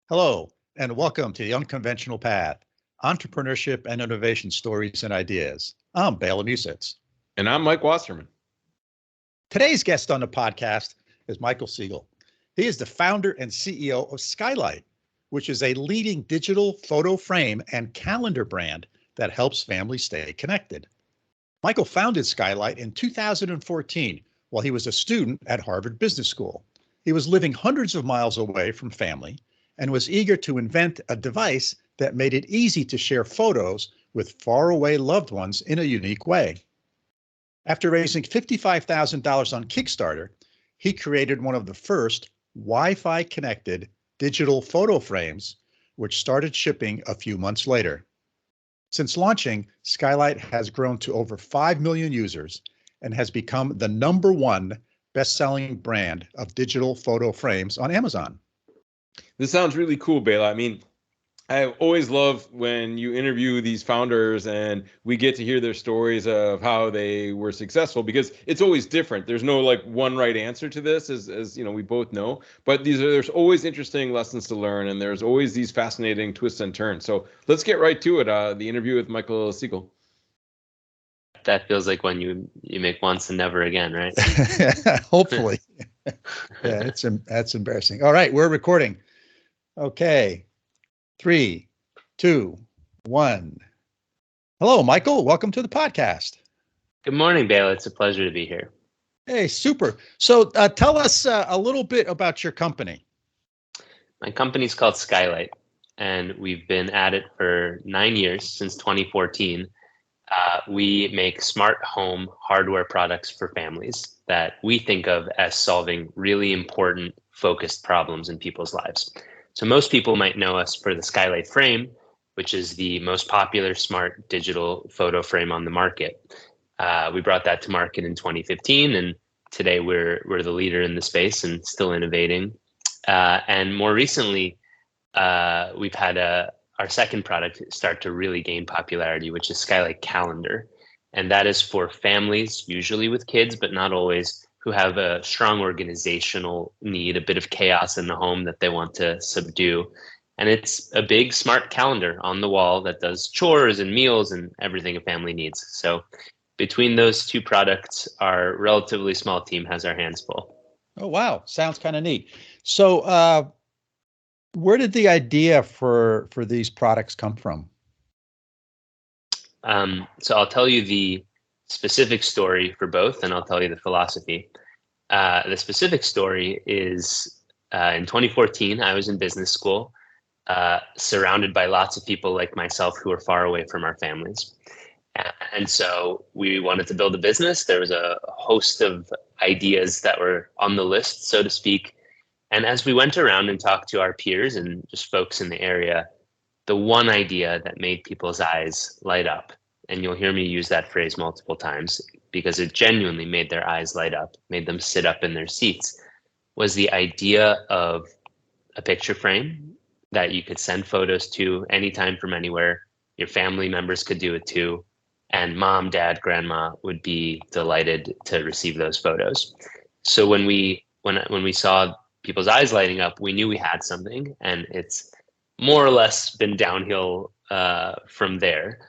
Hello, and welcome to the Unconventional Path, Entrepreneurship and Innovation Stories and Ideas. I'm Bela Musits. And I'm Mike Wasserman. Today's guest on the podcast is Michael Segal. He is the founder and CEO of Skylight, which is a leading digital photo frame and calendar brand that helps families stay connected. Michael founded Skylight in 2014 while he was a student at Harvard Business School. He was living hundreds of miles away from family and was eager to invent a device that made it easy to share photos with faraway loved ones in a unique way. After raising $55,000 on Kickstarter, he created one of the first Wi-Fi connected digital photo frames, which started shipping a few months later. Since launching, Skylight has grown to over 5 million users and has become the #1 best-selling brand of digital photo frames on Amazon. This sounds really cool, Bela. I always love when you interview these founders and we get to hear their stories of how they were successful, because it's always different. There's no one right answer to this, as you know, we both know, but there's always interesting lessons to learn, and there's always these fascinating twists and turns. So let's get right to it. The interview with Michael Segal. That feels like when you make once and never again, right? Hopefully. Yeah, that's embarrassing. All right, we're recording. Okay. 3, 2, 1. Hello, Michael. Welcome to the podcast. Good morning, Bela. It's a pleasure to be here. Hey, super. So tell us a little bit about your company. My company's called Skylight, and we've been at it for 9 years, since 2014. We make smart home hardware products for families that we think of as solving really important, focused problems in people's lives. So most people might know us for the Skylight frame, which is the most popular smart digital photo frame on the market. We brought that to market in 2015, and today we're the leader in the space and still innovating. And more recently, we've had our second product start to really gain popularity, which is Skylight Calendar. And that is for families, usually with kids, but not always, who have a strong organizational need, a bit of chaos in the home that they want to subdue. And it's a big smart calendar on the wall that does chores and meals and everything a family needs. So between those two products, our relatively small team has our hands full. Oh, wow. Sounds kind of neat. So where did the idea for these products come from? So I'll tell you the specific story for both, and I'll tell you the philosophy. The specific story is in 2014, I was in business school, surrounded by lots of people like myself who were far away from our families. And so we wanted to build a business. There was a host of ideas that were on the list, so to speak. And as we went around and talked to our peers and just folks in the area, the one idea that made people's eyes light up, and you'll hear me use that phrase multiple times because it genuinely made their eyes light up, made them sit up in their seats, was the idea of a picture frame that you could send photos to anytime from anywhere. Your family members could do it too. And mom, dad, grandma would be delighted to receive those photos. So when we saw people's eyes lighting up, we knew we had something, and it's more or less been downhill from there.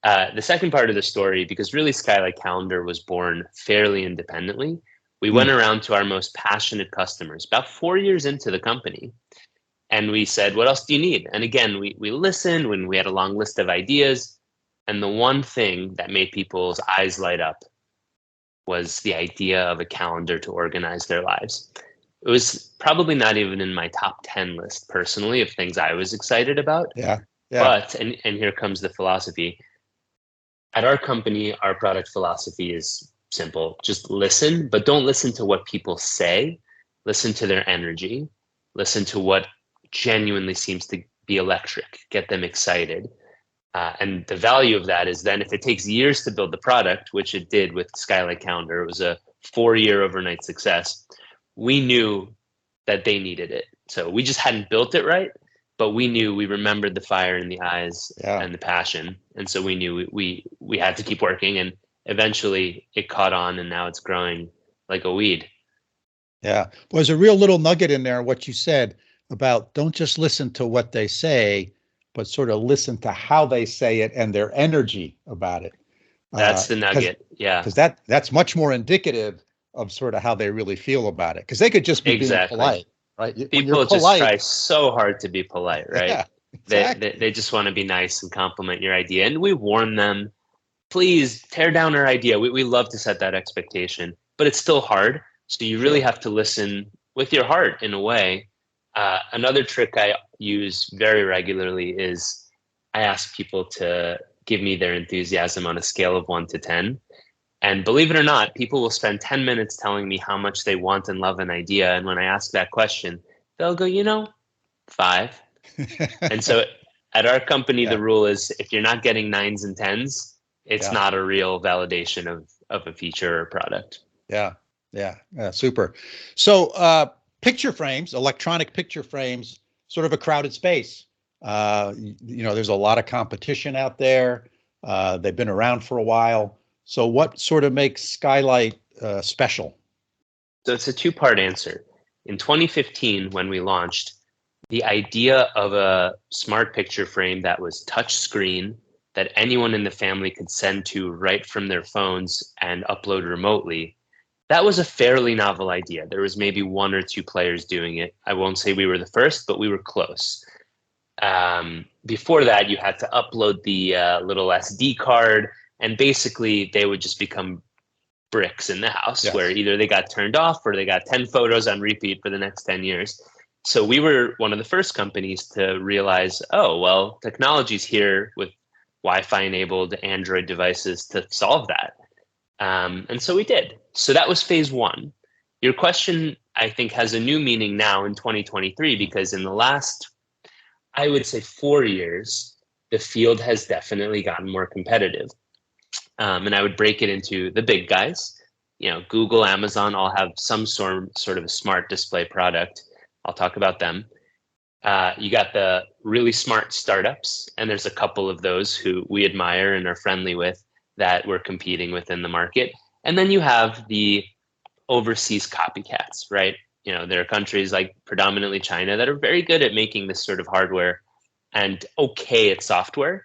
The second part of the story, because really Skylight Calendar was born fairly independently, we went around to our most passionate customers about 4 years into the company, and we said, what else do you need? And again, we listened when we had a long list of ideas, and the one thing that made people's eyes light up was the idea of a calendar to organize their lives. It was probably not even in my top 10 list personally of things I was excited about. Yeah. But, and here comes the philosophy. At our company, our product philosophy is simple. Just listen, but don't listen to what people say. Listen to their energy. Listen to what genuinely seems to be electric. Get them excited. And the value of that is then if it takes years to build the product, which it did with Skylight Calendar, it was a 4-year overnight success. We knew that they needed it. So we just hadn't built it right, but we remembered the fire in the eyes and the passion. And so we knew we had to keep working, and eventually it caught on, and now it's growing like a weed. Yeah. Well, there's a real little nugget in there, what you said, about don't just listen to what they say, but sort of listen to how they say it and their energy about it. That's the nugget. Yeah. Because that's much more indicative of sort of how they really feel about it. Because they could just be being polite, right? People just try so hard to be polite, right? Yeah, exactly. They just want to be nice and compliment your idea. And we warn them, please tear down our idea. We love to set that expectation, but it's still hard. So you really have to listen with your heart in a way. Another trick I use very regularly is I ask people to give me their enthusiasm on a scale of 1 to 10. And believe it or not, people will spend 10 minutes telling me how much they want and love an idea. And when I ask that question, they'll go, 5. And so at our company, the rule is if you're not getting 9s and 10s, it's not a real validation of a feature or product. Yeah. Super. So picture frames, electronic picture frames, sort of a crowded space. There's a lot of competition out there. They've been around for a while. So what sort of makes Skylight special? So it's a 2-part answer. In 2015, when we launched, the idea of a smart picture frame that was touch screen that anyone in the family could send to right from their phones and upload remotely, that was a fairly novel idea. There was maybe 1 or 2 players doing it. I won't say we were the first, but we were close. Before that, you had to upload the little SD card, and basically they would just become bricks in the house where either they got turned off or they got 10 photos on repeat for the next 10 years. So we were one of the first companies to realize, technology's here with Wi-Fi enabled Android devices to solve that. And so we did. So that was phase 1. Your question, I think, has a new meaning now in 2023, because in the last, I would say 4 years, the field has definitely gotten more competitive. And I would break it into the big guys. Google, Amazon all have some sort of a smart display product. I'll talk about them. You got the really smart startups, and there's a couple of those who we admire and are friendly with that we're competing with in the market. And then you have the overseas copycats, right? There are countries like predominantly China that are very good at making this sort of hardware and okay at software.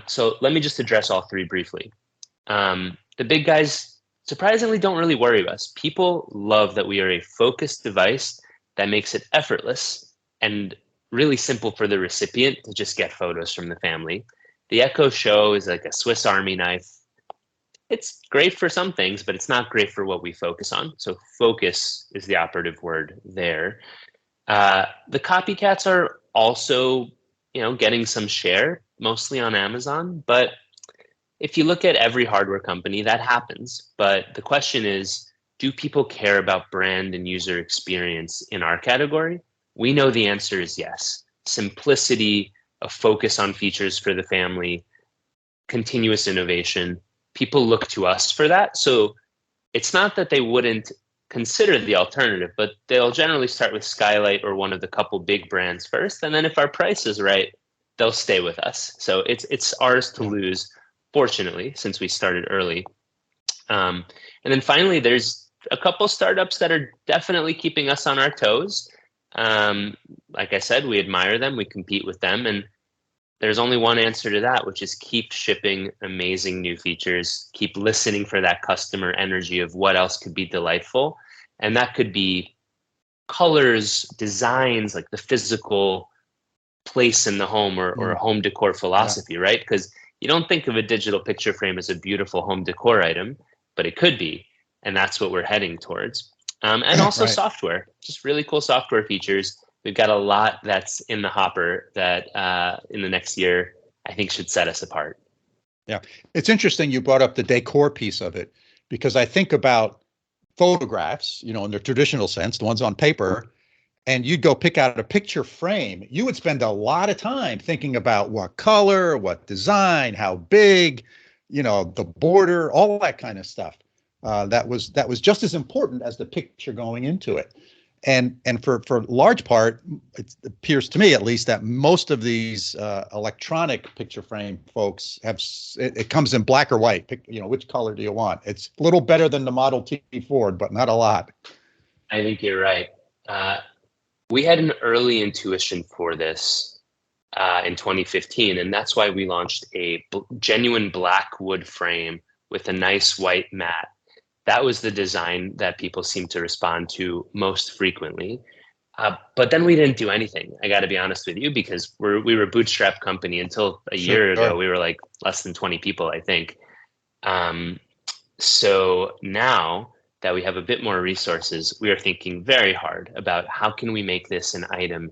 So let me just address all 3 briefly. The big guys surprisingly don't really worry us. People love that we are a focused device that makes it effortless and really simple for the recipient to just get photos from the family. The Echo Show is like a Swiss Army knife. It's great for some things, but it's not great for what we focus on. So focus is the operative word there. The copycats are also, getting some share, mostly on Amazon. But if you look at every hardware company, that happens. But the question is, do people care about brand and user experience in our category? We know the answer is yes. Simplicity, a focus on features for the family, continuous innovation. People look to us for that. So it's not that they wouldn't consider the alternative, but they'll generally start with Skylight or one of the couple big brands first. And then if our price is right, they'll stay with us. So it's ours to lose, fortunately, since we started early. And then finally, there's a couple startups that are definitely keeping us on our toes. Like I said, we admire them, we compete with them, and there's only one answer to that, which is keep shipping amazing new features, keep listening for that customer energy of what else could be delightful. And that could be colors, designs, like the physical place in the home or a home decor philosophy, right? Because you don't think of a digital picture frame as a beautiful home decor item, but it could be. And that's what we're heading towards. And also software, just really cool software features. We've got a lot that's in the hopper that in the next year, I think should set us apart. Yeah, it's interesting you brought up the decor piece of it, because I think about photographs, in the traditional sense, the ones on paper, and you'd go pick out a picture frame. You would spend a lot of time thinking about what color, what design, how big, the border, all that kind of stuff. That was just as important as the picture going into it. And for large part, it appears to me at least that most of these electronic picture frame folks it comes in black or white. Pick, which color do you want? It's a little better than the Model T Ford, but not a lot. I think you're right. We had an early intuition for this in 2015, and that's why we launched a genuine black wood frame with a nice white mat. That was the design that people seemed to respond to most frequently. But then we didn't do anything. I got to be honest with you, because we were a bootstrap company until a year ago. We were like less than 20 people, I think. So now that we have a bit more resources, we are thinking very hard about how can we make this an item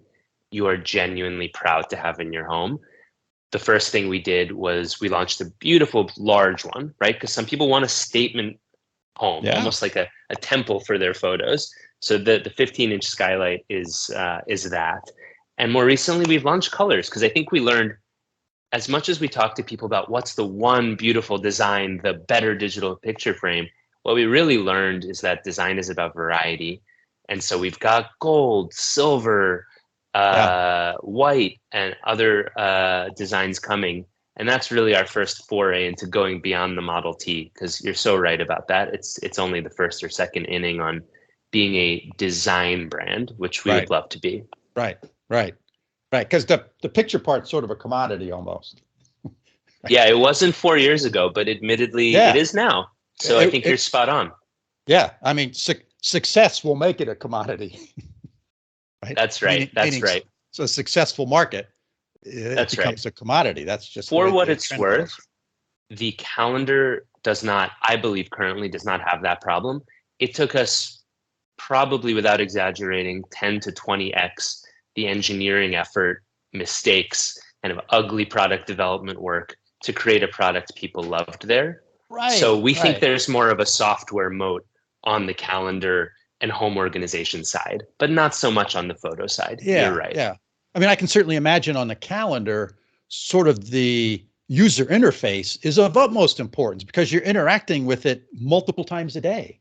you are genuinely proud to have in your home. The first thing we did was we launched a beautiful large one, right? Because some people want a statement home, almost like a temple for their photos. So the 15-inch Skylight is that. And more recently, we've launched colors, because I think we learned, as much as we talk to people about what's the one beautiful design, the better digital picture frame, what we really learned is that design is about variety. And so we've got gold, silver, white, and other designs coming. And that's really our first foray into going beyond the Model T, because you're so right about that. It's only the first or second inning on being a design brand, which we would love to be. Right. Because the picture part's sort of a commodity almost. Yeah, it wasn't 4 years ago, but admittedly it is now. So I think you're spot on. Yeah, I mean, success will make it a commodity. Right? That's right. That's right. So a successful market, it becomes a commodity. That's just for what it's worth. The calendar does not, I believe, currently does not have that problem. It took us probably, without exaggerating, 10 to 20x the engineering effort, mistakes, kind of ugly product development work to create a product people loved there. Right. So we think there's more of a software moat on the calendar and home organization side, but not so much on the photo side. Yeah, you're right. Yeah. I mean, I can certainly imagine on the calendar, sort of the user interface is of utmost importance, because you're interacting with it multiple times a day.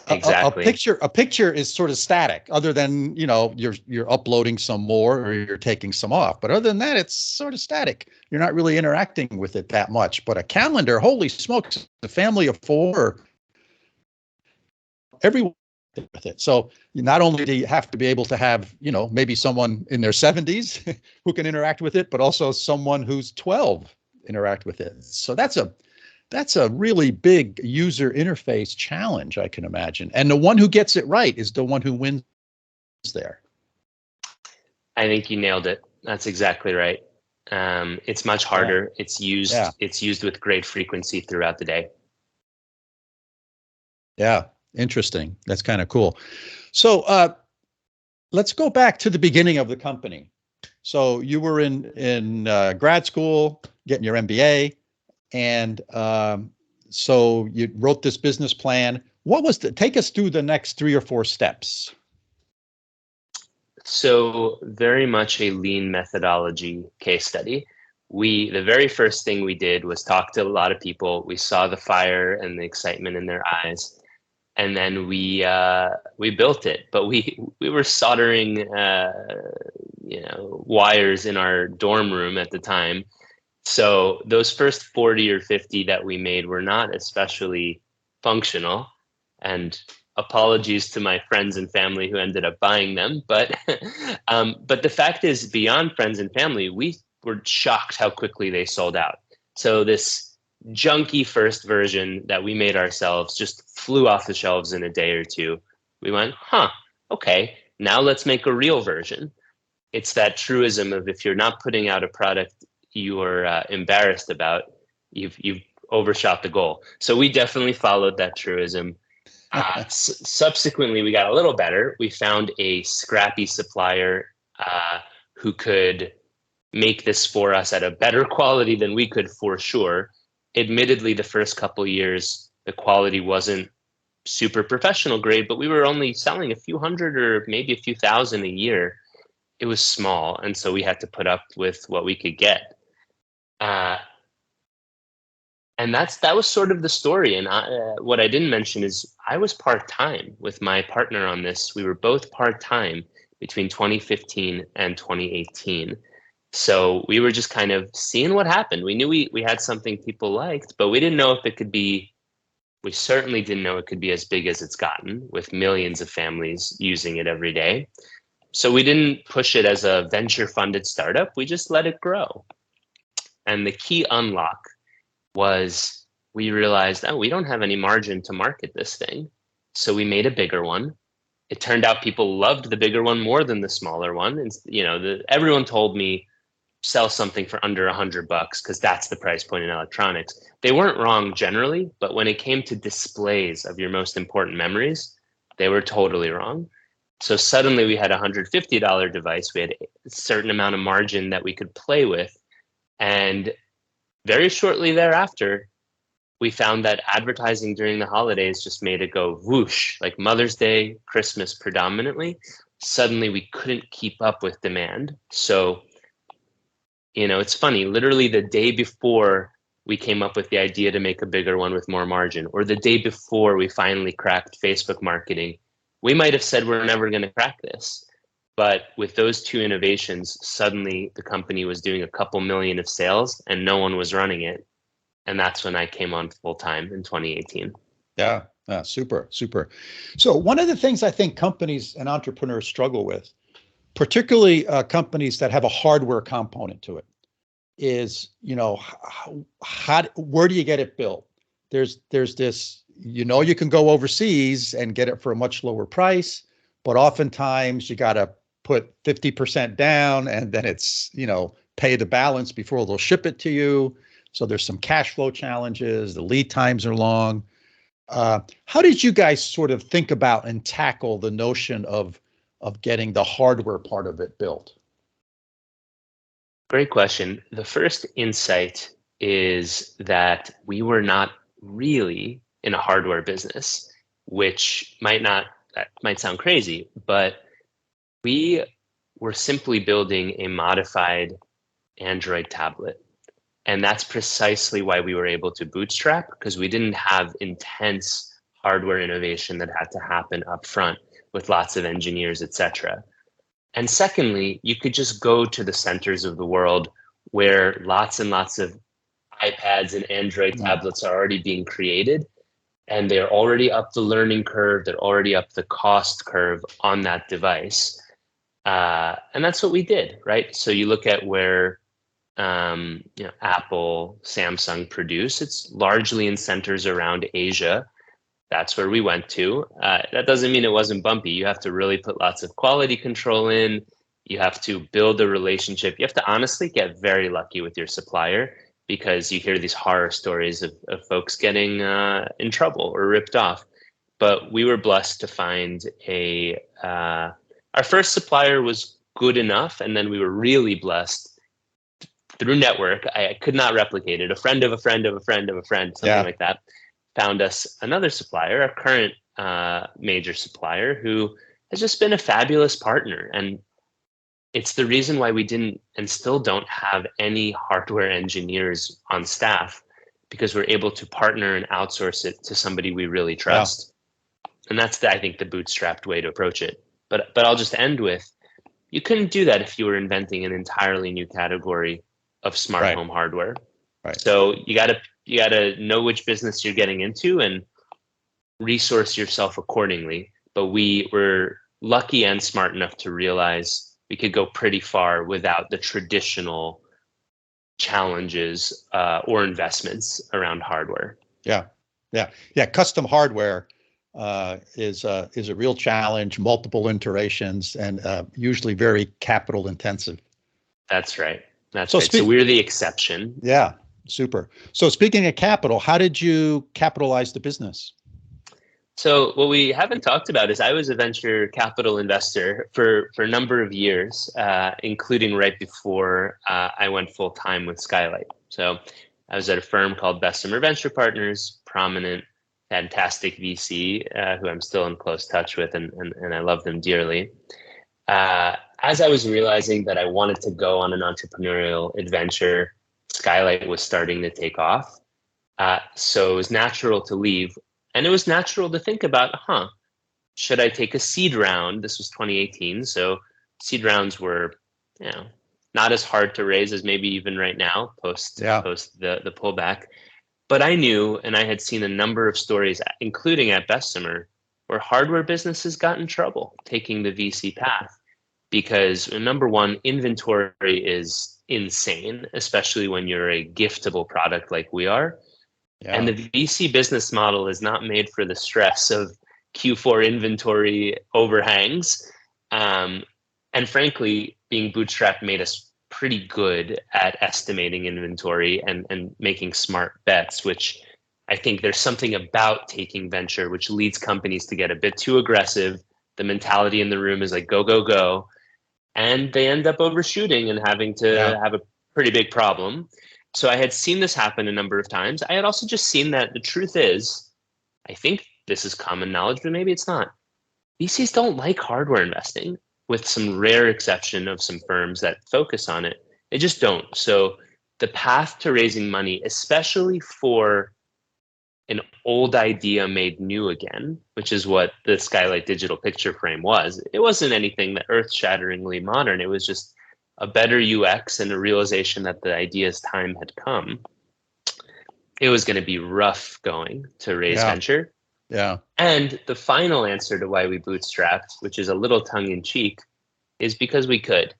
Exactly. A picture is sort of static, other than, you're uploading some more or you're taking some off. But other than that, it's sort of static. You're not really interacting with it that much. But a calendar, holy smokes, a family of four, everyone with it. So not only do you have to be able to have, maybe someone in their 70s who can interact with it, but also someone who's 12 interact with it. So that's a really big user interface challenge, I can imagine. And the one who gets it right is the one who wins there. I think you nailed it. That's exactly right. It's much harder. It's used with great frequency throughout the day. Yeah, interesting. That's kind of cool. So let's go back to the beginning of the company. So you were in grad school, getting your MBA. And so you wrote this business plan. Take us through the next 3 or 4 steps. So very much a lean methodology case study. The very first thing we did was talk to a lot of people. We saw the fire and the excitement in their eyes. And then we built it, but we were soldering, wires in our dorm room at the time. So those first 40 or 50 that we made were not especially functional, and apologies to my friends and family who ended up buying them. But the fact is, beyond friends and family, we were shocked how quickly they sold out. So this junky first version that we made ourselves just flew off the shelves in a day or two. We went, okay, now let's make a real version. It's that truism of, if you're not putting out a product you are embarrassed about, you've overshot the goal. So we definitely followed that truism. Subsequently, we got a little better. We found a scrappy supplier who could make this for us at a better quality than we could, for sure. Admittedly, the first couple of years, the quality wasn't super professional grade, but we were only selling a few hundred or maybe a few thousand a year. It was small, and so we had to put up with what we could get. And that was sort of the story. And what I didn't mention is I was part-time with my partner on this. We were both part-time between 2015 and 2018. So we were just kind of seeing what happened. We knew we had something people liked, but we didn't know if it could be, we certainly didn't know it could be as big as it's gotten, with millions of families using it every day. So we didn't push it as a venture funded startup. We just let it grow. And the key unlock was we realized, oh, we don't have any margin to market this thing. So we made a bigger one. It turned out people loved the bigger one more than the smaller one. And everyone told me sell something for under $100 because that's the price point in electronics. They weren't wrong generally, but when it came to displays of your most important memories, they were totally wrong. So suddenly we had a $150 device. We had a certain amount of margin that we could play with. And very shortly thereafter, we found that advertising during the holidays just made it go whoosh, like Mother's Day, Christmas predominantly. Suddenly we couldn't keep up with demand. So, it's funny, literally the day before we came up with the idea to make a bigger one with more margin, or the day before we finally cracked Facebook marketing, we might have said we're never going to crack this. But with those two innovations, suddenly the company was doing a couple million of sales and no one was running it. And that's when I came on full time in 2018. Yeah, super. So one of the things I think companies and entrepreneurs struggle with, particularly companies that have a hardware component to it, is, where do you get it built? There's this, you can go overseas and get it for a much lower price, but oftentimes you got to put 50% down and then it's, pay the balance before they'll ship it to you. So there's some cash flow challenges. The lead times are long. How did you guys sort of think about and tackle the notion of getting the hardware part of it built? Great question. The first insight is that we were not really in a hardware business, which that might sound crazy, but we were simply building a modified Android tablet. And that's precisely why we were able to bootstrap, because we didn't have intense hardware innovation that had to happen up front with lots of engineers, et cetera. And secondly, you could just go to the centers of the world where lots and lots of iPads and Android tablets are already being created, and they're already up the learning curve, they're already up the cost curve on that device. And that's what we did, right? So you look at where Apple, Samsung produce, it's largely in centers around Asia. That's where we went to. That doesn't mean it wasn't bumpy. You have to really put lots of quality control in. You have to build a relationship. You have to honestly get very lucky with your supplier, because you hear these horror stories of folks getting in trouble or ripped off. But we were blessed to find our first supplier was good enough, and then we were really blessed through network. I could not replicate it. A friend of a friend of a friend of a friend, something like that, found us another supplier, our current major supplier, who has just been a fabulous partner. And it's the reason why we didn't and still don't have any hardware engineers on staff, because we're able to partner and outsource it to somebody we really trust. Wow. And that's, I think, the bootstrapped way to approach it. But I'll just end with, you couldn't do that if you were inventing an entirely new category of smart home hardware. Right. So you gotta know which business you're getting into and resource yourself accordingly. But we were lucky and smart enough to realize we could go pretty far without the traditional challenges or investments around hardware. Yeah. Custom hardware is a real challenge, multiple iterations, and usually very capital intensive. That's right. So we're the exception. Yeah, super. So speaking of capital, how did you capitalize the business? So what we haven't talked about is I was a venture capital investor for a number of years, including right before I went full time with Skylight. So I was at a firm called Bessemer Venture Partners, prominent, fantastic VC, who I'm still in close touch with, and I love them dearly. As I was realizing that I wanted to go on an entrepreneurial adventure, Skylight was starting to take off. So it was natural to leave. And it was natural to think about, should I take a seed round? This was 2018. So seed rounds were, not as hard to raise as maybe even right now, post the pullback. But I knew, and I had seen a number of stories, including at Bessemer, where hardware businesses got in trouble taking the VC path. because number one, inventory is insane, especially when you're a giftable product like we are. Yeah. And the VC business model is not made for the stress of Q4 inventory overhangs. And frankly, being bootstrapped made us pretty good at estimating inventory and making smart bets, which I think there's something about taking venture, which leads companies to get a bit too aggressive. The mentality in the room is like, go, go, go. And they end up overshooting and having to have a pretty big problem. So I had seen this happen a number of times. I had also just seen that the truth is, I think this is common knowledge, but maybe it's not. VCs don't like hardware investing, with some rare exception of some firms that focus on it. They just don't. So the path to raising money, especially for an old idea made new again, which is what the Skylight digital picture frame was. It wasn't anything that earth-shatteringly modern. It was just a better UX and a realization that the idea's time had come. It was going to be rough going to raise venture. Yeah. And the final answer to why we bootstrapped, which is a little tongue in cheek, is because we could.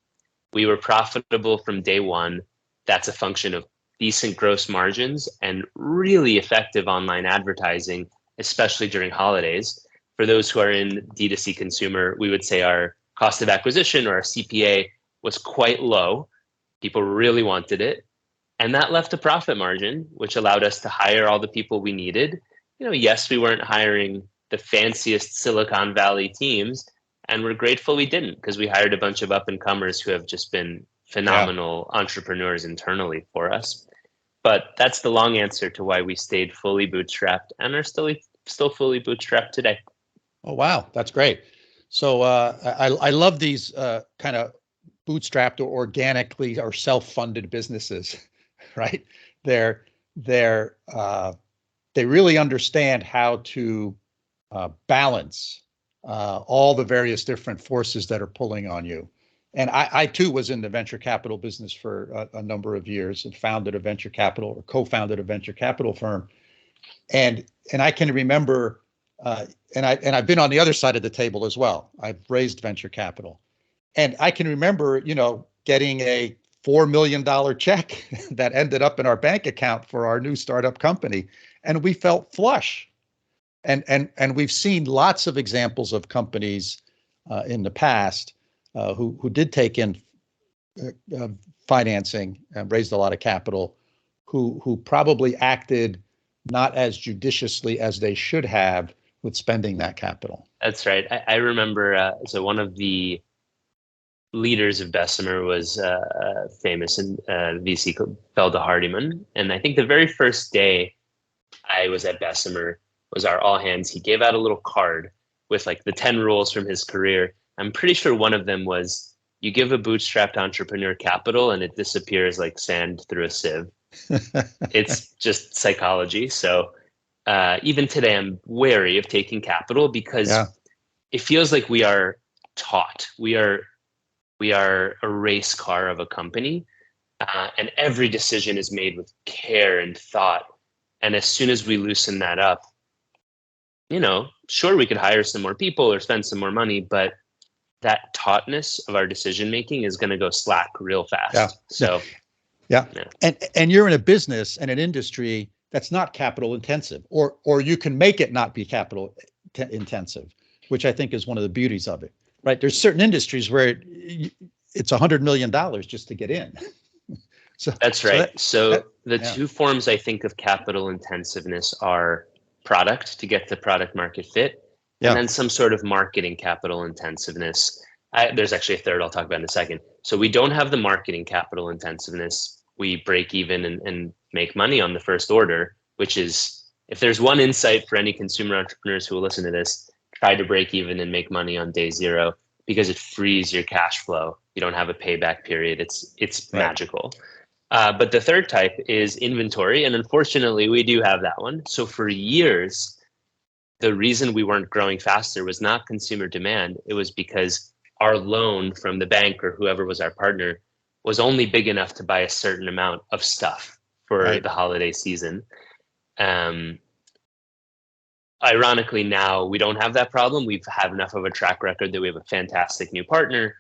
We were profitable from day one. That's a function of decent gross margins and really effective online advertising, especially during holidays. For those who are in D2C consumer, we would say our cost of acquisition or our CPA was quite low. People really wanted it. And that left a profit margin, which allowed us to hire all the people we needed. You know, yes, we weren't hiring the fanciest Silicon Valley teams, and we're grateful we didn't, because we hired a bunch of up-and-comers who have just been phenomenal entrepreneurs internally for us. But that's the long answer to why we stayed fully bootstrapped and are still fully bootstrapped today. Oh, wow. That's great. So I love these kind of bootstrapped or organically or self-funded businesses, right? They really understand how to balance all the various different forces that are pulling on you. And I too was in the venture capital business for a number of years and founded a venture capital or co-founded a venture capital firm. And I can remember, and I've been on the other side of the table as well. I've raised venture capital, and I can remember, you know, getting a $4 million check that ended up in our bank account for our new startup company, and we felt flush. And we've seen lots of examples of companies in the past who did take in financing and raised a lot of capital, who probably acted not as judiciously as they should have with spending that capital. That's right. I remember, so one of the leaders of Bessemer was famous in VC called Felda Hardiman. And I think the very first day I was at Bessemer was our all hands. He gave out a little card with like the 10 rules from his career. I'm pretty sure one of them was, you give a bootstrapped entrepreneur capital and it disappears like sand through a sieve. It's just psychology. So even today, I'm wary of taking capital because it feels like we are taught. We are a race car of a company, and every decision is made with care and thought. And as soon as we loosen that up, you know, sure, we could hire some more people or spend some more money, but that tautness of our decision making is going to go slack real fast. Yeah. So, yeah. And you're in a business and an industry that's not capital intensive, or you can make it not be capital intensive, which I think is one of the beauties of it. Right? There's certain industries where it's $100 million just to get in. So that's right. So the two forms I think of capital intensiveness are product to get to product market fit, and then some sort of marketing capital intensiveness. There's actually a third I'll talk about in a second. So we don't have the marketing capital intensiveness. We break even and make money on the first order, which is, if there's one insight for any consumer entrepreneurs who will listen to this, try to break even and make money on day zero, because it frees your cash flow. You don't have a payback period. It's magical. But the third type is inventory. And unfortunately, we do have that one. So for years, the reason we weren't growing faster was not consumer demand. It was because our loan from the bank or whoever was our partner was only big enough to buy a certain amount of stuff for the holiday season. Ironically, now we don't have that problem. We've had enough of a track record that we have a fantastic new partner.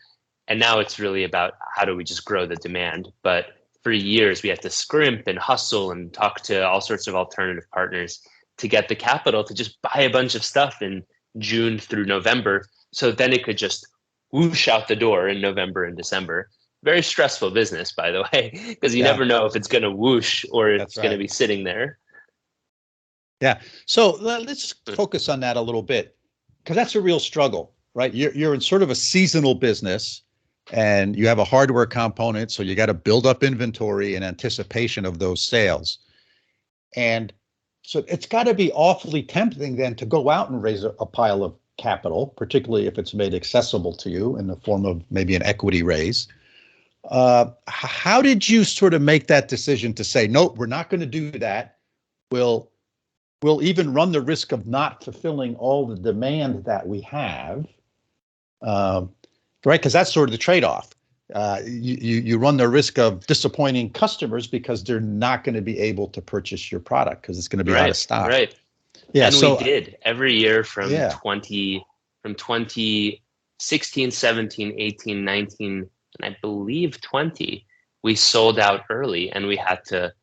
And now it's really about how do we just grow the demand. But for years, we had to scrimp and hustle and talk to all sorts of alternative partners to get the capital to just buy a bunch of stuff in June through November. So then it could just whoosh out the door in November and December. Very stressful business, by the way, because you never know if it's going to whoosh or if it's going to be sitting there. Yeah. So let's focus on that a little bit, because that's a real struggle, right? You're in sort of a seasonal business and you have a hardware component. So you got to build up inventory in anticipation of those sales. And so it's got to be awfully tempting then to go out and raise a pile of capital, particularly if it's made accessible to you in the form of maybe an equity raise. How did you sort of make that decision to say, nope, we're not going to do that? We'll even run the risk of not fulfilling all the demand that we have, right? Because that's sort of the trade-off. You run the risk of disappointing customers because they're not going to be able to purchase your product because it's going to be out of stock. Right. Yeah. And so we did every year from 2016, 17, 18, 19, and I believe 20, we sold out early and we had to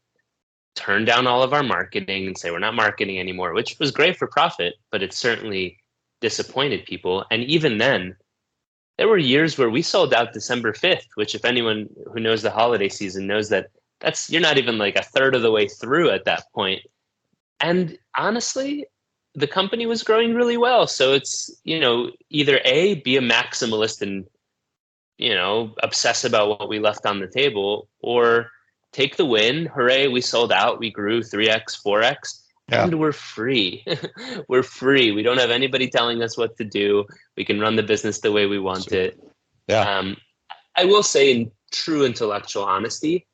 turn down all of our marketing and say, we're not marketing anymore, which was great for profit, but it certainly disappointed people. And even then, there were years where we sold out December 5th, which if anyone who knows the holiday season knows you're not even like a third of the way through at that point. And honestly, the company was growing really well. So it's, either A, be a maximalist and, obsess about what we left on the table, or take the win. Hooray, we sold out. We grew 3x, 4x, and we're free. We're free. We don't have anybody telling us what to do. We can run the business the way we want it. Yeah. I will say, in true intellectual honesty,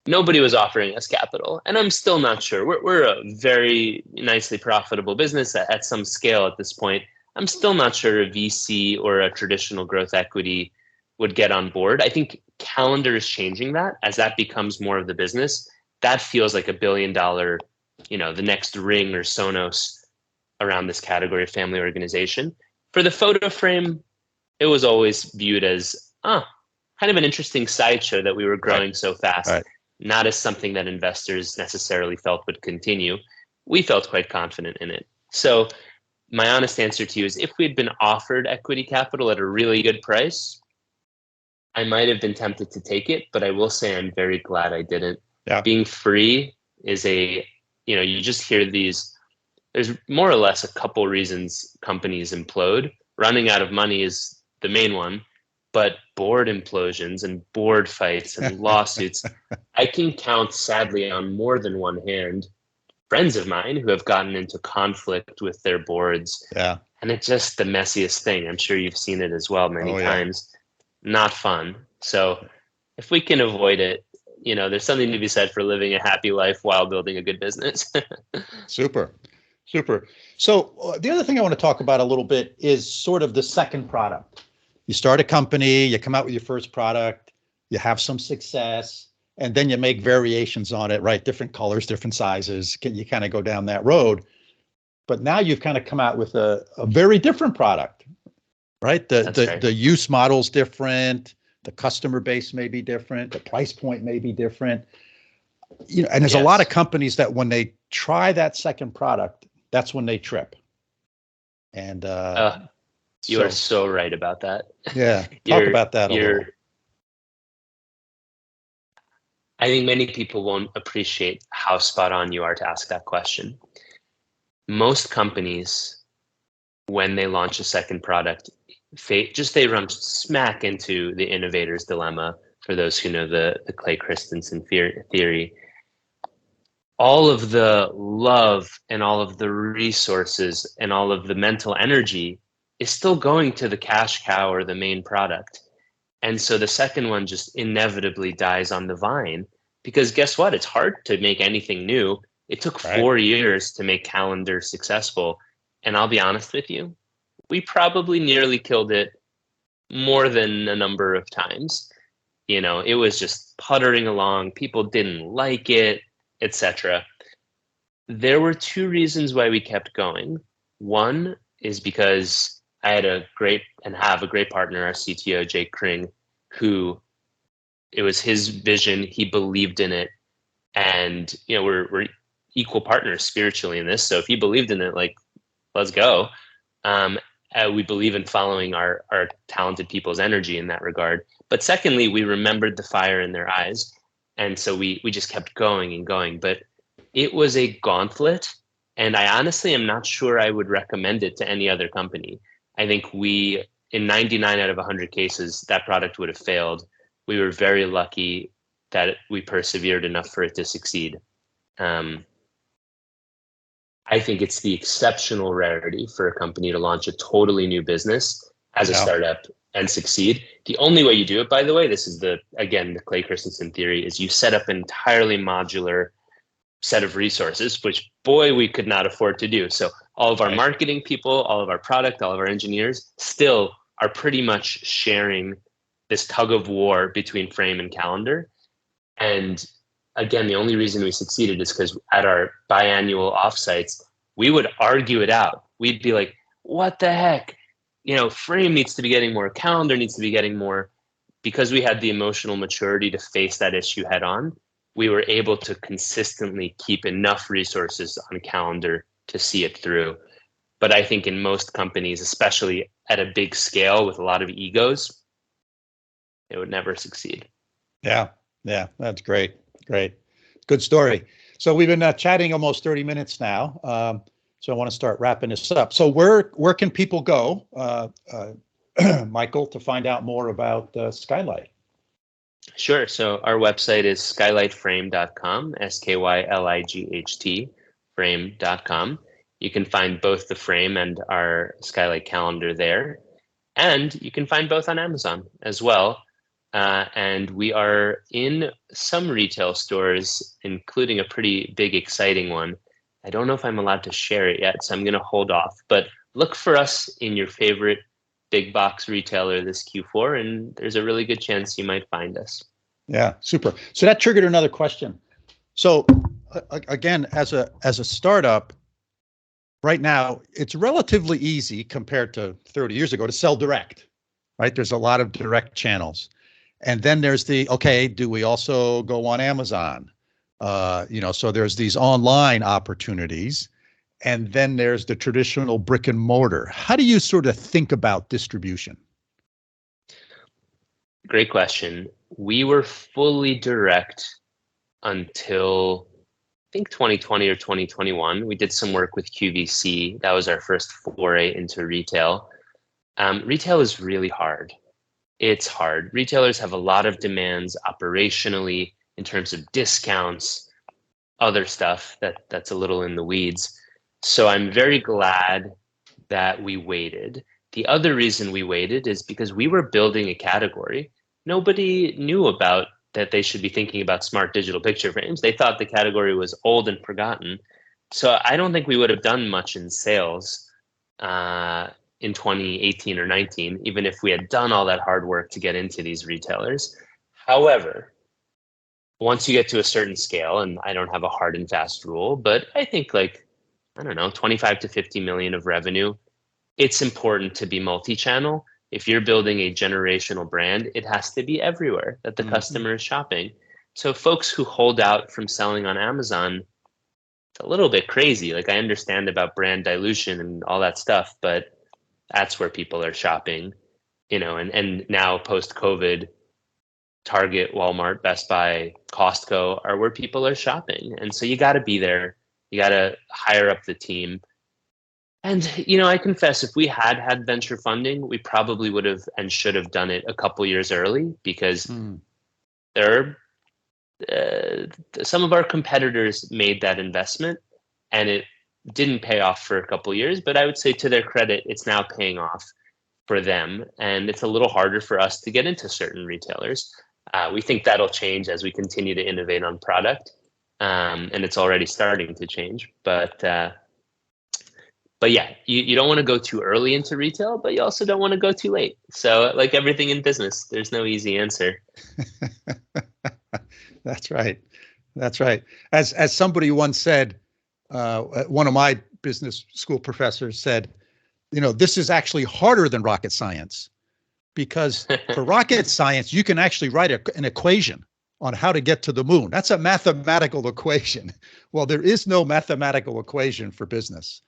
nobody was offering us capital, and I'm still not sure. We're a very nicely profitable business at some scale at this point. I'm still not sure a VC or a traditional growth equity would get on board. I think calendar is changing that. As that becomes more of the business, that feels like $1 billion, the next Ring or Sonos around this category of family organization. For the photo frame, it was always viewed as kind of an interesting sideshow that we were growing so fast. Right. Not as something that investors necessarily felt would continue. We felt quite confident in it. So my honest answer to you is, if we'd been offered equity capital at a really good price, I might have been tempted to take it, but I will say I'm very glad I didn't. Yeah. Being free is you just hear these, there's more or less a couple reasons companies implode. Running out of money is the main one. But board implosions and board fights and lawsuits, I can count, sadly, on more than one hand, friends of mine who have gotten into conflict with their boards. Yeah. And it's just the messiest thing. I'm sure you've seen it as well many times. Not fun. So if we can avoid it, there's something to be said for living a happy life while building a good business. Super. So the other thing I want to talk about a little bit is sort of the second product. You start a company, you come out with your first product, you have some success, and then you make variations on it, right? Different colors, different sizes. You kind of go down that road. But now you've kind of come out with a very different product, right? The use model's different, the customer base may be different, the price point may be different. And there's a lot of companies that when they try that second product, that's when they trip. And you are so right about that. Yeah. Talk about that a little. I think many people won't appreciate how spot on you are to ask that question. Most companies, when they launch a second product, they run smack into the innovator's dilemma, for those who know the Clay Christensen theory. All of the love and all of the resources and all of the mental energy is still going to the cash cow or the main product. And so the second one just inevitably dies on the vine, because guess what? It's hard to make anything new. It took 4 years to make Calendar successful. And I'll be honest with you, we probably nearly killed it more than a number of times. It was just puttering along. People didn't like it, etc. There were 2 reasons why we kept going. One is because I had have a great partner, our CTO, Jake Kring, who it was his vision. He believed in it. And, we're equal partners spiritually in this. So if he believed in it, like, let's go. We believe in following our talented people's energy in that regard. But secondly, we remembered the fire in their eyes. And so we just kept going and going. But it was a gauntlet. And I honestly am not sure I would recommend it to any other company. I think in 99 out of 100 cases, that product would have failed. We were very lucky that we persevered enough for it to succeed. I think it's the exceptional rarity for a company to launch a totally new business as a startup and succeed. The only way you do it, by the way, this is the Clay Christensen theory, is you set up an entirely modular set of resources, which, boy, we could not afford to do. So all of our marketing people, all of our product, all of our engineers still are pretty much sharing this tug of war between Frame and Calendar. And again, the only reason we succeeded is because at our biannual offsites, we would argue it out. We'd be like, what the heck? Frame needs to be getting more, Calendar needs to be getting more. Because we had the emotional maturity to face that issue head on, we were able to consistently keep enough resources on Calendar to see it through. But I think in most companies, especially at a big scale with a lot of egos, it would never succeed. Yeah, that's great. Good story. So we've been chatting almost 30 minutes now. So I want to start wrapping this up. So where can people go, Michael, to find out more about Skylight? Sure. So our website is skylightframe.com, SKYLIGHT, frame.com. You can find both the Frame and our Skylight calendar there. And you can find both on Amazon as well. And we are in some retail stores, including a pretty big, exciting one. I don't know if I'm allowed to share it yet, so I'm going to hold off. But look for us in your favorite big box retailer this Q4, and there's a really good chance you might find us. Yeah, super. So that triggered another question. So again, as a startup, right now, it's relatively easy compared to 30 years ago to sell direct, right? There's a lot of direct channels. And then there's do we also go on Amazon? So there's these online opportunities, and then there's the traditional brick and mortar. How do you sort of think about distribution? Great question. We were fully direct until I think 2020 or 2021. We did some work with QVC. That was our first foray into retail. Retail is really hard. It's hard. Retailers have a lot of demands operationally in terms of discounts, other stuff that's a little in the weeds. So I'm very glad that we waited. The other reason we waited is because we were building a category. Nobody knew about that they should be thinking about smart digital picture frames. They thought the category was old and forgotten. So I don't think we would have done much in sales in 2018 or 19, even if we had done all that hard work to get into these retailers. However, once you get to a certain scale, and I don't have a hard and fast rule, but I think 25 to 50 million of revenue, it's important to be multi-channel. If you're building a generational brand, it has to be everywhere that the customer is shopping. So folks who hold out from selling on Amazon, it's a little bit crazy. I understand about brand dilution and all that stuff, but that's where people are shopping, and now post-COVID, Target, Walmart, Best Buy, Costco are where people are shopping. And so you got to be there. You got to hire up the team. And, I confess, if we had venture funding, we probably would have and should have done it a couple years early, because there are some of our competitors made that investment and it didn't pay off for a couple of years, but I would say to their credit, it's now paying off for them. And it's a little harder for us to get into certain retailers. We think that'll change as we continue to innovate on product. And it's already starting to change. But yeah, you don't want to go too early into retail, but you also don't want to go too late. So like everything in business, there's no easy answer. That's right. As somebody once said, one of my business school professors said, this is actually harder than rocket science, because for rocket science, you can actually write an equation on how to get to the moon. That's a mathematical equation. Well, there is no mathematical equation for business,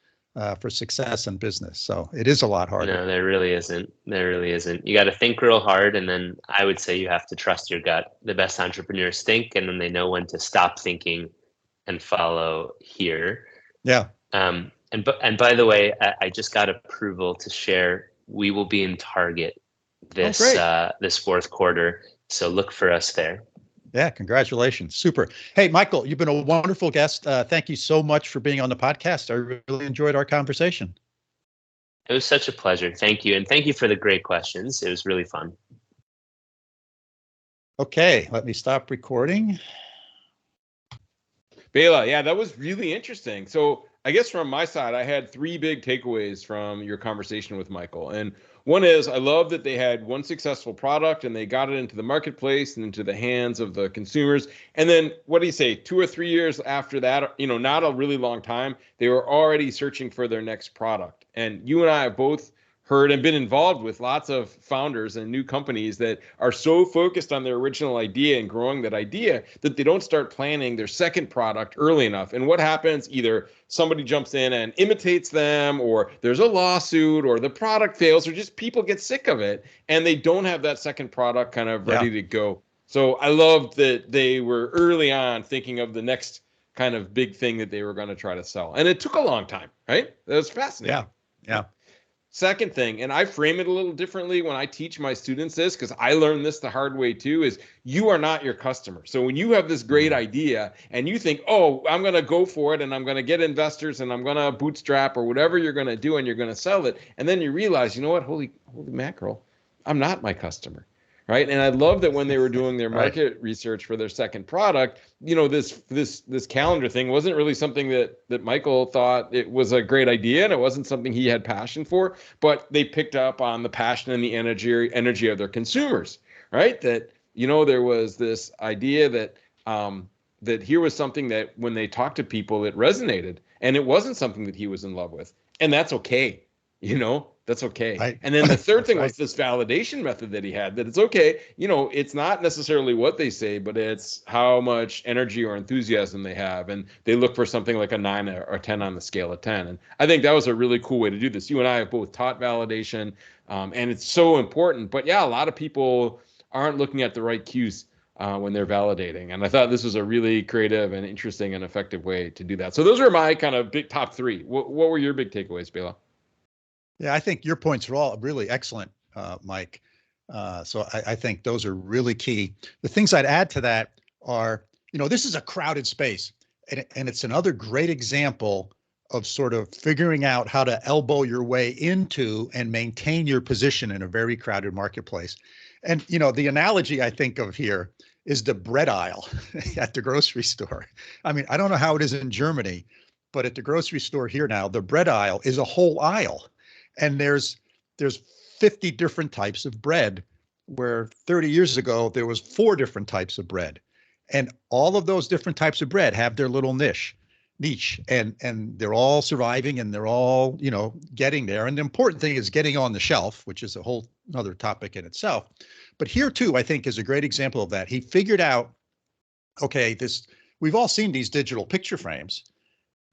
for success in business. So it is a lot harder. No, there really isn't. There really isn't. You got to think real hard. And then I would say you have to trust your gut. The best entrepreneurs think, and then they know when to stop thinking and follow here. Yeah. And by the way, I just got approval to share. We will be in Target this fourth quarter. So look for us there. Yeah, congratulations. Super. Hey, Michael, you've been a wonderful guest. Thank you so much for being on the podcast. I really enjoyed our conversation. It was such a pleasure. Thank you. And thank you for the great questions. It was really fun. Okay, let me stop recording. Bela, yeah, that was really interesting. So I guess from my side, I had three big takeaways from your conversation with Michael. And one is, I love that they had one successful product and they got it into the marketplace and into the hands of the consumers. And then what do you say, 2 or 3 years after that, not a really long time, they were already searching for their next product. And you and I have both heard and been involved with lots of founders and new companies that are so focused on their original idea and growing that idea that they don't start planning their second product early enough. And what happens? Either somebody jumps in and imitates them, or there's a lawsuit, or the product fails, or just people get sick of it and they don't have that second product kind of ready to go. So I loved that they were early on thinking of the next kind of big thing that they were going to try to sell. And it took a long time, right? That was fascinating. Yeah. Second thing, and I frame it a little differently when I teach my students this, because I learned this the hard way too, is you are not your customer. So when you have this great idea and you think, oh, I'm going to go for it and I'm going to get investors and I'm going to bootstrap or whatever you're going to do and you're going to sell it. And then you realize, you know what, holy mackerel, I'm not my customer. Right. And I love that when they were doing their market research for their second product, this calendar thing wasn't really something that Michael thought it was a great idea, and it wasn't something he had passion for, but they picked up on the passion and the energy of their consumers. Right. That, there was this idea that that here was something that when they talked to people, it resonated, and it wasn't something that he was in love with. And that's okay. That's okay. Right. And then the third thing was this validation method that he had, that it's okay. It's not necessarily what they say, but it's how much energy or enthusiasm they have. And they look for something like a 9 or a 10 on the scale of 10. And I think that was a really cool way to do this. You and I have both taught validation, and it's so important. But yeah, a lot of people aren't looking at the right cues when they're validating. And I thought this was a really creative and interesting and effective way to do that. So those are my kind of big top three. What were your big takeaways, Bela? Yeah, I think your points are all really excellent, Mike. So I think those are really key. The things I'd add to that are, this is a crowded space, and it's another great example of sort of figuring out how to elbow your way into and maintain your position in a very crowded marketplace. And, the analogy I think of here is the bread aisle at the grocery store. I mean, I don't know how it is in Germany, but at the grocery store here now, the bread aisle is a whole aisle. And there's 50 different types of bread, where 30 years ago, there was 4 different types of bread. And all of those different types of bread have their little niche, and they're all surviving, and they're all, getting there. And the important thing is getting on the shelf, which is a whole other topic in itself. But here too, I think, is a great example of that. He figured out, okay, we've all seen these digital picture frames.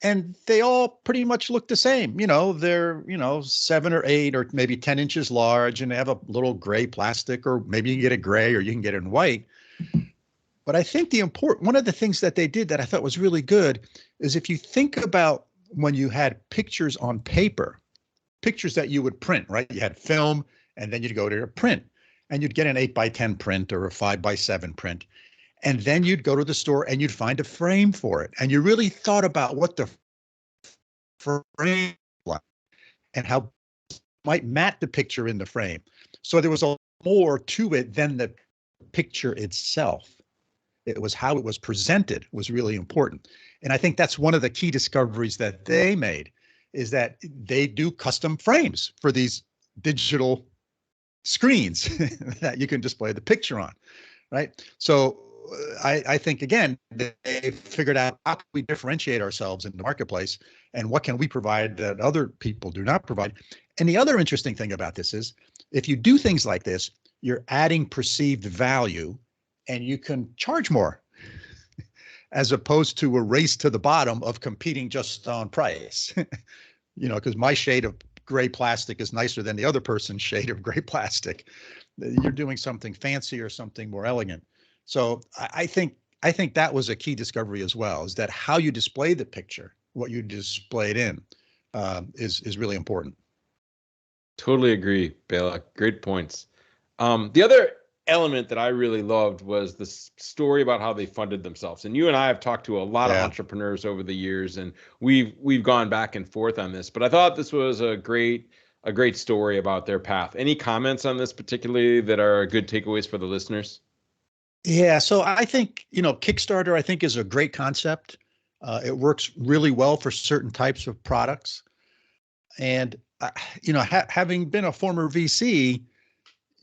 And they all pretty much look the same. They're, 7 or 8 or maybe 10 inches large, and they have a little gray plastic, or maybe you can get it gray or you can get it in white. But I think one of the things that they did that I thought was really good is, if you think about when you had pictures on paper, pictures that you would print, right? You had film, and then you'd go to a print, and you'd get an 8x10 print or a 5x7 print. And then you'd go to the store and you'd find a frame for it. And you really thought about what the frame was and how it might match the picture in the frame. So there was a more to it than the picture itself. It was how it was presented was really important. And I think that's one of the key discoveries that they made, is that they do custom frames for these digital screens that you can display the picture on, right? So I think, again, they figured out how can we differentiate ourselves in the marketplace, and what can we provide that other people do not provide. And the other interesting thing about this is if you do things like this, you're adding perceived value and you can charge more as opposed to a race to the bottom of competing just on price. Because my shade of gray plastic is nicer than the other person's shade of gray plastic. You're doing something fancy or something more elegant. So I think that was a key discovery as well, is that how you display the picture, what you display it in, is really important. Totally agree, Bela. Great points. The other element that I really loved was the story about how they funded themselves. And you and I have talked to a lot of entrepreneurs over the years, and we've gone back and forth on this. But I thought this was a great story about their path. Any comments on this particularly that are good takeaways for the listeners? Yeah, so I think, Kickstarter, I think, is a great concept. It works really well for certain types of products. And, having been a former VC,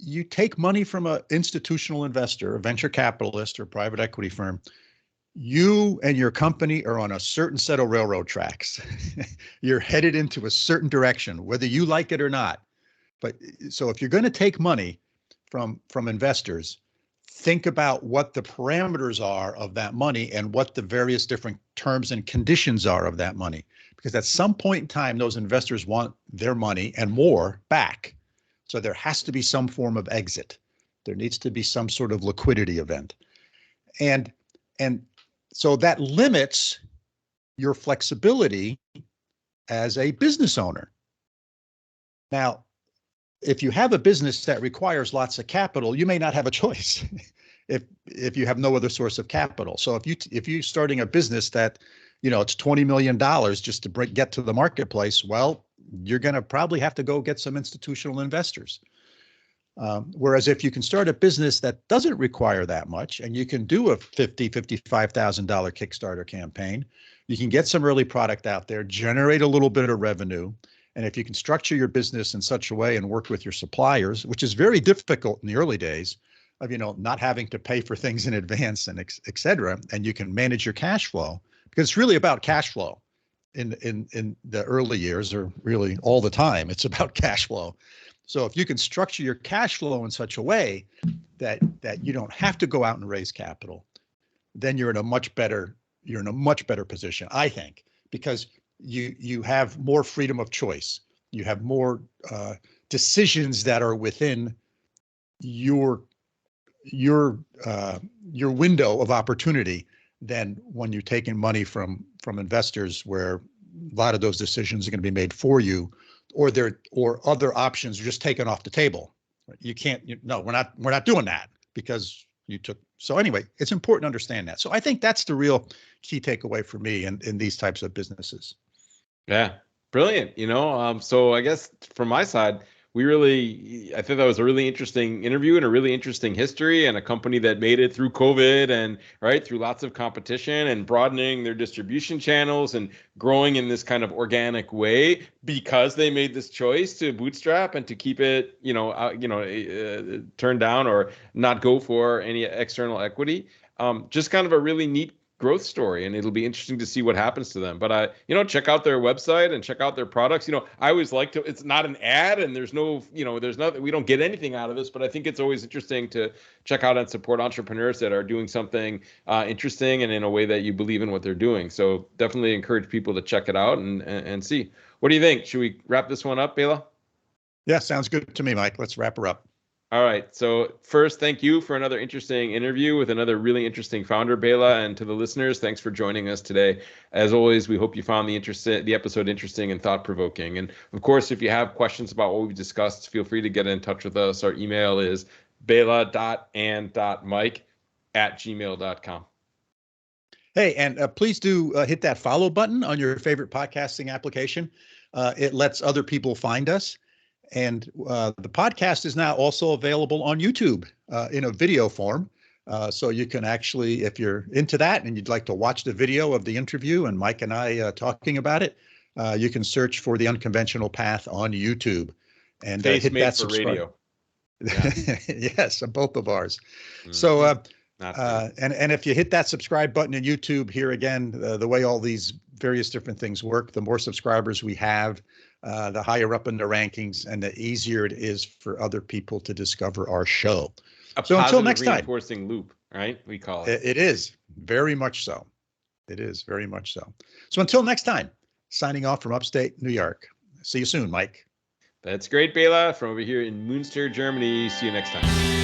you take money from an institutional investor, a venture capitalist or private equity firm. You and your company are on a certain set of railroad tracks. You're headed into a certain direction, whether you like it or not. But so if you're going to take money from investors, think about what the parameters are of that money and what the various different terms and conditions are of that money. Because at some point in time, those investors want their money and more back. So there has to be some form of exit. There needs to be some sort of liquidity event. And so that limits your flexibility as a business owner. Now, if you have a business that requires lots of capital, you may not have a choice if you have no other source of capital. So if you're starting a business that, it's $20 million just to get to the marketplace, well, you're going to probably have to go get some institutional investors. Whereas if you can start a business that doesn't require that much, and you can do a $50,000, $55,000 Kickstarter campaign, you can get some early product out there, generate a little bit of revenue. And if you can structure your business in such a way and work with your suppliers, which is very difficult in the early days of, not having to pay for things in advance and et cetera, and you can manage your cash flow, because it's really about cash flow in the early years, or really all the time, it's about cash flow. So if you can structure your cash flow in such a way that you don't have to go out and raise capital, then you're in a much better position, I think, because you have more freedom of choice. You have more decisions that are within your window of opportunity than when you're taking money from investors, where a lot of those decisions are going to be made for you, or other options are just taken off the table. You can't. No, we're not doing that because you took. So anyway, it's important to understand that. So I think that's the real key takeaway for me in these types of businesses. Yeah, brilliant. So I guess from my side, I think that was a really interesting interview and a really interesting history, and a company that made it through COVID and through lots of competition and broadening their distribution channels and growing in this kind of organic way because they made this choice to bootstrap and to keep it, turned down or not go for any external equity. Just kind of a really neat growth story, and it'll be interesting to see what happens to them. But check out their website and check out their products. I always like to, it's not an ad and there's no, there's nothing, we don't get anything out of this, but I think it's always interesting to check out and support entrepreneurs that are doing something interesting and in a way that you believe in what they're doing. So definitely encourage people to check it out and see. What do you think? Should we wrap this one up, Bela? Yeah, sounds good to me, Mike. Let's wrap her up. All right. So first, thank you for another interesting interview with another really interesting founder, Bela. And to the listeners, thanks for joining us today. As always, we hope you found the episode interesting and thought-provoking. And of course, if you have questions about what we've discussed, feel free to get in touch with us. Our email is bela.and.mike@gmail.com. Hey, and please do hit that follow button on your favorite podcasting application. It lets other people find us. And the podcast is now also available on YouTube in a video form. So you can actually, if you're into that and you'd like to watch the video of the interview and Mike and I talking about it, you can search for The Unconventional Path on YouTube and hit that subscribe. Radio. Yeah. Yes, both of ours. Mm-hmm. So, and if you hit that subscribe button in YouTube, here again, the way all these various different things work, the more subscribers we have, the higher up in the rankings and the easier it is for other people to discover our show. So until next time, reinforcing loop, right? We call it. It is very much so. It is very much so. So until next time, signing off from upstate New York. See you soon, Mike. That's great, Bela, from over here in Münster, Germany. See you next time.